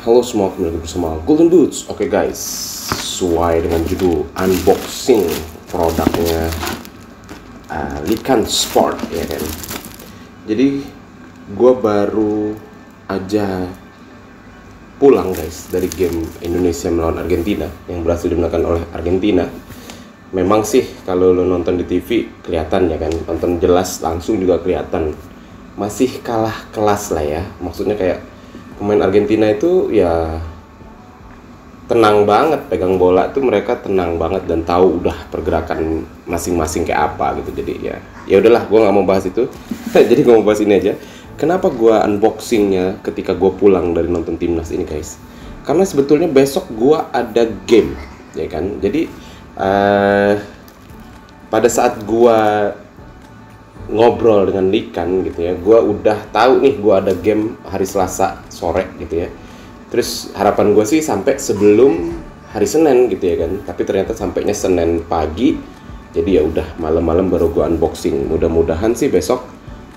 Halo semua, kembali lagi bersama Golden Boots. Oke guys, sesuai dengan judul unboxing produknya Lycan Sport ya kan. Jadi gue baru aja pulang guys dari game Indonesia melawan Argentina yang berhasil dimenangkan oleh Argentina. Memang sih kalau lo nonton di TV kelihatan ya kan, nonton jelas langsung juga kelihatan masih kalah kelas lah ya. Maksudnya kayak pemain Argentina itu ya tenang banget pegang bola tuh, mereka tenang banget dan tahu udah pergerakan masing-masing kayak apa gitu. Jadi ya udahlah, gue nggak mau bahas itu. Jadi gue mau bahas ini aja. Kenapa gue unboxingnya ketika gue pulang dari nonton timnas ini guys? Karena sebetulnya besok gue ada game ya kan. Jadi pada saat gue ngobrol dengan Lycan gitu ya, gue udah tahu nih gue ada game hari Selasa sore gitu ya. Terus harapan gue sih sampai sebelum hari Senin gitu ya kan, tapi ternyata sampainya Senin pagi. Jadi ya udah malam-malam baru gue unboxing. Mudah-mudahan sih besok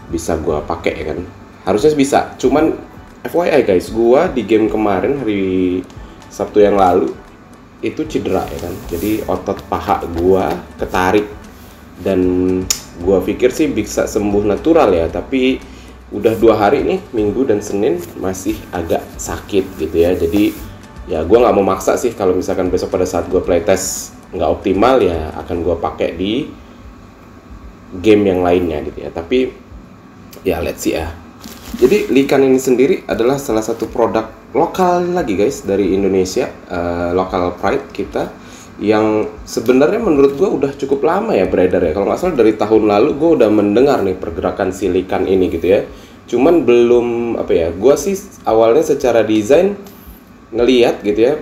bisa gue pakai ya kan, harusnya bisa. Cuman FYI guys, gue di game kemarin hari Sabtu yang lalu itu cedera ya kan, jadi otot paha gue ketarik dan gue pikir sih bisa sembuh natural ya, tapi udah 2 hari nih, Minggu dan Senin masih agak sakit gitu ya. Jadi ya gue nggak mau maksa sih, kalau misalkan besok pada saat gue playtest nggak optimal ya akan gue pakai di game yang lainnya gitu ya. Tapi ya let's see ya. Jadi Lycan ini sendiri adalah salah satu produk lokal lagi guys dari Indonesia, local pride kita, yang sebenarnya menurut gue udah cukup lama ya beredar ya. Kalau nggak salah dari tahun lalu gue udah mendengar nih pergerakan si Lycan ini gitu ya. Cuman belum apa ya, gue sih awalnya secara desain ngeliat gitu ya,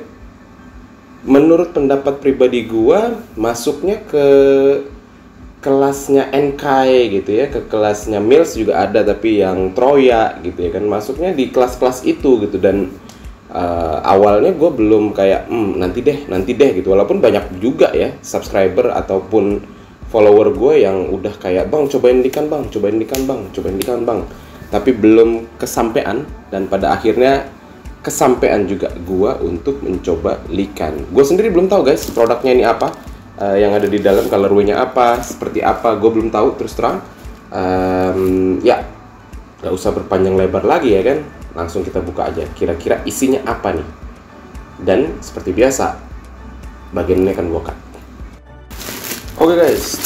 menurut pendapat pribadi gue masuknya ke kelasnya Enkai gitu ya, ke kelasnya Mills juga ada, tapi yang Troya gitu ya kan, masuknya di kelas-kelas itu gitu. Dan awalnya gue belum kayak nanti deh gitu, walaupun banyak juga ya subscriber ataupun follower gue yang udah kayak bang cobain Lycan bang, tapi belum kesampean. Dan pada akhirnya kesampean juga gue untuk mencoba Lycan. Gue sendiri belum tahu guys produknya ini apa, yang ada di dalam colorway-nya apa, seperti apa, gue belum tahu terus terang. Ya gak usah berpanjang lebar lagi ya kan, langsung kita buka aja kira-kira isinya apa nih. Dan seperti biasa bagian ini akan gue cut. Oke guys,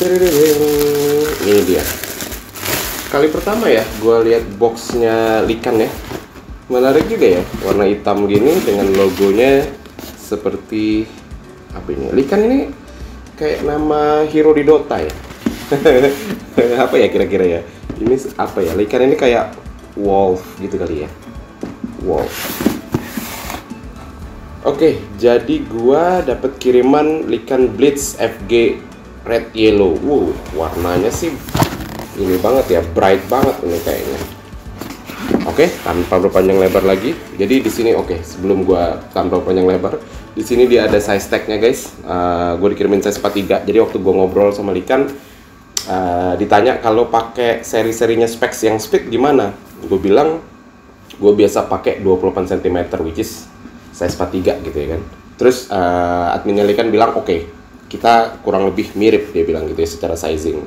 ini dia kali pertama ya gue lihat boxnya Lycan ya. Menarik juga ya, warna hitam gini dengan logonya seperti apa ini. Lycan ini kayak nama hero di Dota ya. Apa ya kira-kira ya, ini apa ya, Lycan ini kayak wolf gitu kali ya, wolf. Oke, jadi gua dapat kiriman Lycan Blitz FG Red Yellow. Warnanya sih ini banget ya, bright banget ini kayaknya. Oke, tanpa berpanjang lebar lagi. Jadi di sini sebelum gua tanpa berpanjang lebar, di sini dia ada size tag-nya guys. Gue dikirimin size 43. Jadi waktu gue ngobrol sama Lycan, ditanya kalau pakai seri-serinya specs yang speed gimana, gue bilang gue biasa pakai 28 cm which is size 43 gitu ya kan. Terus adminnya Lycan bilang oke, kita kurang lebih mirip, dia bilang gitu ya secara sizing.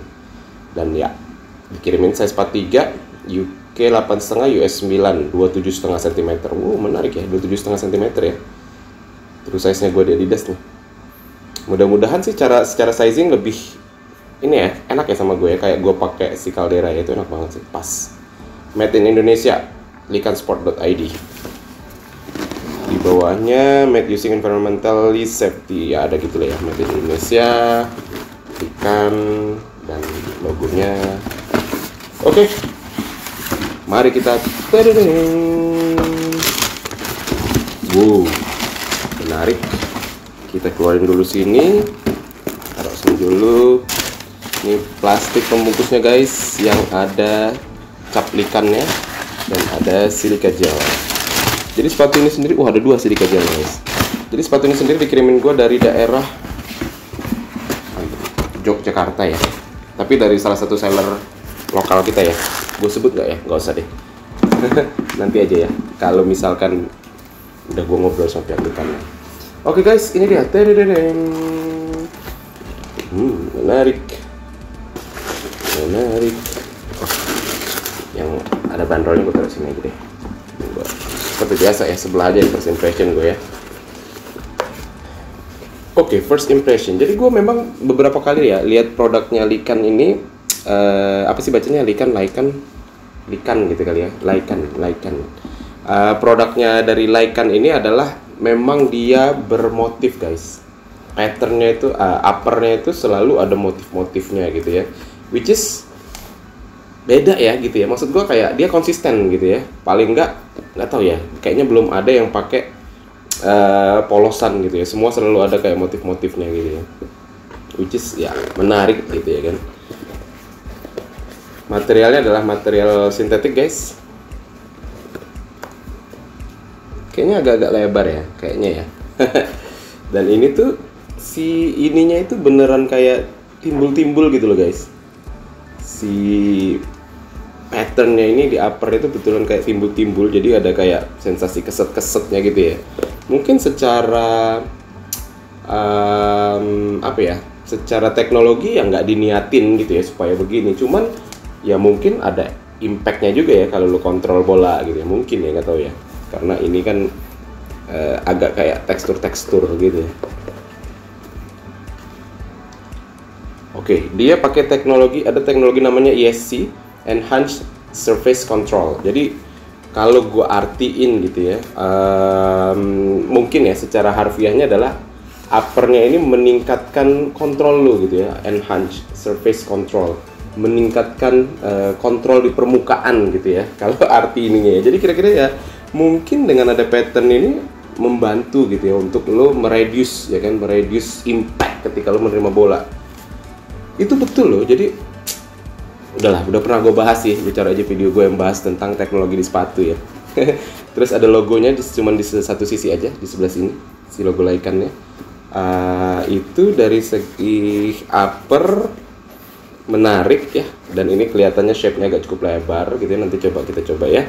Dan ya dikirimin size 43 UK 8,5 US 9 27,5 cm. Menarik ya, 27,5 cm ya. Terus size nya gue di Adidas nih. Mudah-mudahan sih secara sizing lebih ini ya, enak ya sama gue ya, kayak gue pakai si Caldera ya, itu enak banget sih, pas. Made in Indonesia, lycansport.id. Di bawahnya made using environmentally safety ya, ada gitu lah ya, made in Indonesia, Lycan, dan logonya. Oke, mari kita menarik. Kita keluarin dulu sini, taruh sini dulu. Ini plastik pembungkusnya guys, yang ada cap Lycan-nya dan ada silika gel. Jadi sepatu ini sendiri, ada 2 silika gel guys. Jadi sepatu ini sendiri dikirimin gue dari daerah Yogyakarta ya, tapi dari salah satu seller lokal kita ya. Gue sebut nggak ya? Nggak usah deh. Nanti aja ya, kalau misalkan Udah gue ngobrol sama pihak dukannya. Oke guys, ini dia. Menarik. Yang ada bandrolnya gue taruh sini aja deh. Seperti biasa ya, sebelah aja first impression gue ya. Oke, first impression. Jadi gue memang beberapa kali ya lihat produknya Lycan ini, apa sih bacanya, Lycan gitu kali ya, Lycan. Produknya dari Lycan ini adalah memang dia bermotif guys. Patternnya itu, uppernya itu selalu ada motif-motifnya gitu ya, which is beda ya gitu ya. Maksud gue kayak dia konsisten gitu ya. Paling nggak tahu ya, kayaknya belum ada yang pakai polosan gitu ya. Semua selalu ada kayak motif-motifnya gitu ya, which is ya menarik gitu ya kan. Materialnya adalah material sintetik guys. Kayaknya agak-agak lebar ya kayaknya ya. Dan ini tuh si ininya itu beneran kayak timbul-timbul gitu loh guys. Si patternnya ini di upper itu betulan kayak timbul-timbul, jadi ada kayak sensasi keset-kesetnya gitu ya. Mungkin secara apa ya, secara teknologi ya nggak diniatin gitu ya supaya begini, cuman ya mungkin ada impactnya juga ya kalau lu kontrol bola gitu ya, mungkin ya, nggak tahu ya, karena ini kan agak kayak tekstur-tekstur gitu ya. Oke, dia pakai ada teknologi namanya ESC, Enhanced Surface Control. Jadi kalau gue artiin gitu ya, mungkin ya secara harfiahnya adalah uppernya ini meningkatkan kontrol lo gitu ya, Enhanced Surface Control, meningkatkan kontrol di permukaan gitu ya. Kalau arti ininya ya, jadi kira-kira ya mungkin dengan ada pattern ini membantu gitu ya untuk lo mereduce ya kan, mereduce impact ketika lo menerima bola. Itu betul loh. Jadi udah pernah gue bahas sih, bicara aja video gue yang bahas tentang teknologi di sepatu ya. Terus ada logonya cuman di satu sisi aja, di sebelah sini si logo Lycan-nya. Itu dari segi upper menarik ya, dan ini kelihatannya shape-nya agak cukup lebar gitu ya. Nanti kita coba ya.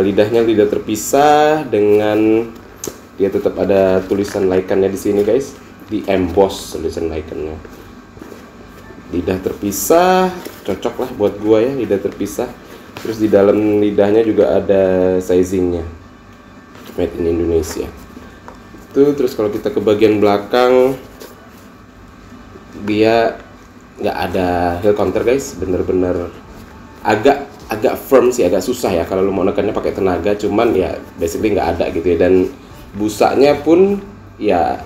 Lidahnya lidah terpisah dengan dia tetap ada tulisan Lycan-nya di sini guys, di emboss tulisan Lycan-nya. Lidah terpisah, cocok lah buat gua ya, lidah terpisah. Terus di dalam lidahnya juga ada sizingnya, made in Indonesia. Itu terus kalau kita ke bagian belakang, dia nggak ada heel counter guys, bener-bener agak firm sih, agak susah ya kalau lu mau nekannya pakai tenaga. Cuman ya basically nggak ada gitu ya, dan busanya pun ya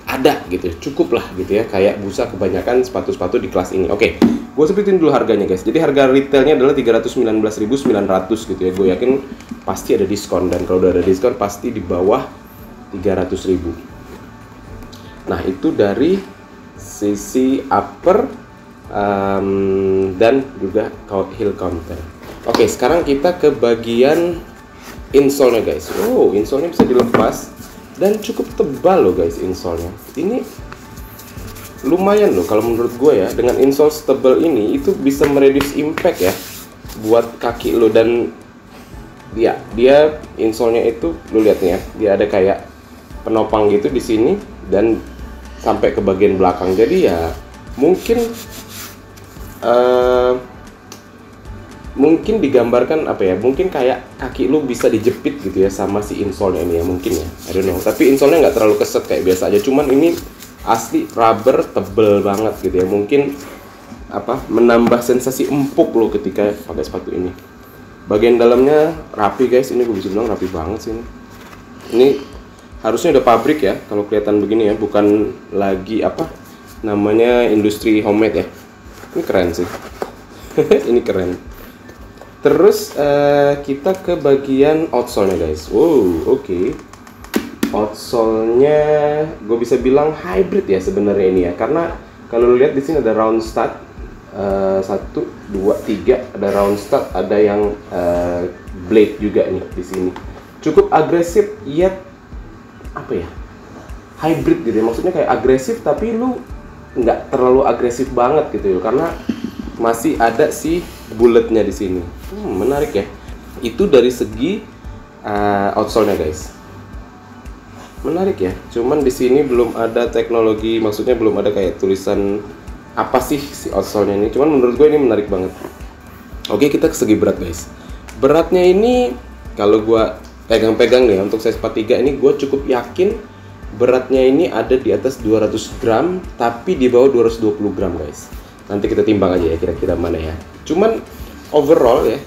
ada gitu, cukup lah gitu ya, kayak busa kebanyakan sepatu-sepatu di kelas ini. Oke, gue sebutin dulu harganya guys. Jadi harga retailnya adalah 319.900 gitu ya. Gue yakin pasti ada diskon, dan kalau udah ada diskon pasti di bawah 300.000. Nah itu dari sisi upper dan juga heel counter. Oke, sekarang kita ke bagian insole-nya guys. Oh, insole-nya bisa dilepas dan cukup tebal loh guys insole-nya. Ini lumayan loh kalau menurut gue ya. Dengan insole setebal ini itu bisa mereduce impact ya buat kaki lo. Dan dia insole-nya itu lo lihat nih ya, dia ada kayak penopang gitu di sini dan sampai ke bagian belakang. Jadi ya mungkin digambarkan apa ya, mungkin kayak kaki lu bisa dijepit gitu ya sama si insole-nya ini ya, mungkin ya, I don't know. Tapi insole-nya nggak terlalu keset, kayak biasa aja. Cuman ini asli rubber, tebel banget gitu ya. Mungkin apa, menambah sensasi empuk lo ketika pakai sepatu ini. Bagian dalamnya rapi guys, ini gue bisa bilang rapi banget sih ini. Ini harusnya udah pabrik ya kalau kelihatan begini ya, bukan lagi apa namanya industri homemade ya. Ini keren sih. Ini keren. Terus kita ke bagian outsole-nya guys. Wow, oke. Outsole-nya gue bisa bilang hybrid ya sebenarnya ini ya, karena kalau lihat di sini ada round stud, 1, 2, 3 ada round stud, ada yang blade juga nih di sini. Cukup agresif, yet apa ya, hybrid gitu ya. Maksudnya kayak agresif tapi lu nggak terlalu agresif banget gitu ya, karena masih ada si bulletnya di sini. Menarik ya. Itu dari segi outsole-nya guys. menarik ya. Cuman di sini belum ada teknologi, maksudnya belum ada kayak tulisan apa sih si outsole-nya ini. Cuman menurut gue ini menarik banget. Oke, kita ke segi berat guys. Beratnya ini kalau gue pegang-pegang nih untuk size 43 ini, gue cukup yakin beratnya ini ada di atas 200 gram, tapi di bawah 220 gram guys. Nanti kita timbang aja ya kira-kira mana ya. Cuman overall ya,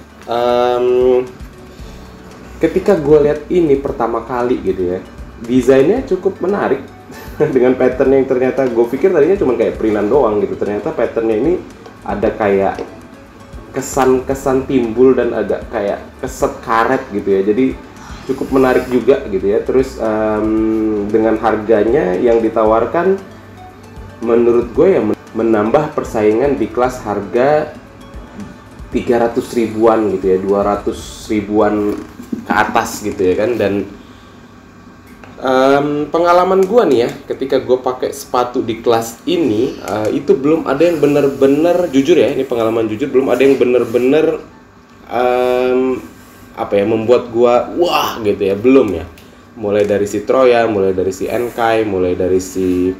ketika gue lihat ini pertama kali gitu ya, desainnya cukup menarik dengan pattern yang ternyata gue pikir tadinya cuma kayak printan doang gitu. Ternyata patternnya ini ada kayak kesan-kesan timbul dan agak kayak keset karet gitu ya. Jadi cukup menarik juga gitu ya. Terus dengan harganya yang ditawarkan menurut gue ya menambah persaingan di kelas harga 300 ribuan gitu ya, 200 ribuan ke atas gitu ya kan. Dan pengalaman gua nih ya, ketika gue pakai sepatu di kelas ini, itu belum ada yang bener-bener, jujur ya, ini pengalaman jujur, belum ada yang bener-bener apa ya, membuat gua wah gitu ya, belum ya. Mulai dari si Troya, mulai dari si Enkai, mulai dari si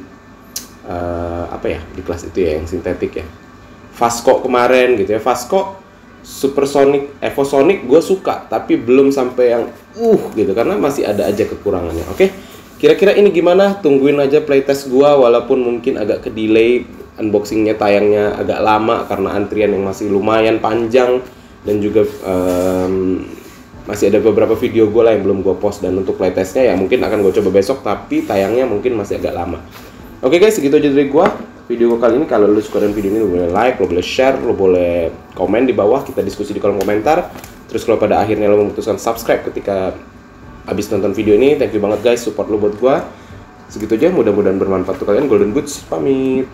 apa ya di kelas itu ya yang sintetik ya, Vasco kemarin gitu ya. Vasco Supersonic, Evosonic gue suka, tapi belum sampai yang gitu, karena masih ada aja kekurangannya. Oke, kira-kira ini gimana? Tungguin aja playtest gue, walaupun mungkin agak ke delay, unboxingnya tayangnya agak lama karena antrian yang masih lumayan panjang, dan juga masih ada beberapa video gue lah yang belum gue post. Dan untuk playtestnya ya mungkin akan gue coba besok, tapi tayangnya mungkin masih agak lama. Oke guys, segitu aja dari gue video gue kali ini. Kalau lo suka dengan video ini, lo boleh like, lo boleh share, lo boleh komen di bawah, kita diskusi di kolom komentar. Terus kalau pada akhirnya lo memutuskan subscribe ketika habis nonton video ini, thank you banget guys, support lo buat gue. Segitu aja, mudah-mudahan bermanfaat untuk kalian. Golden Boots pamit.